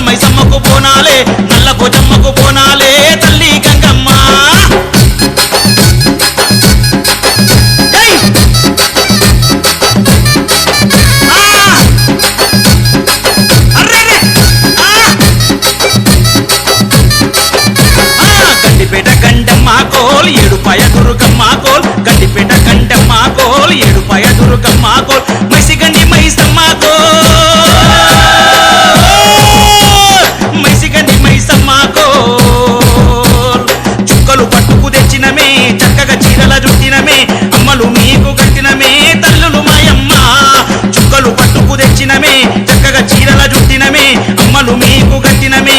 మైసమ్మకు బోనాలే నల్ల పోచమ్మకు బోనాలే తల్లి గంగమ్మ గండిపేట గండమ్మ కోల్ ఏడుపాయ దుర్గమ్మ కోల్ గండిపేట గండమ్మ కోల్ ఏడుపాయ దుర్గమ్మ కోల్ మైసిగండి మైసమ్మ కోల్ మైసిగండి మైసమ్మ కోల్ చుక్కలు పట్టుకు తెచ్చినమే చక్కగా చీరల జుట్టినమే అమ్మలు మీకు కట్టినమే తల్లులు మాయమ్మ చుక్కలు పట్టుకు తెచ్చినమే చక్కగా చీరల జుట్టినమే అమ్మలు మీకు కట్టినమే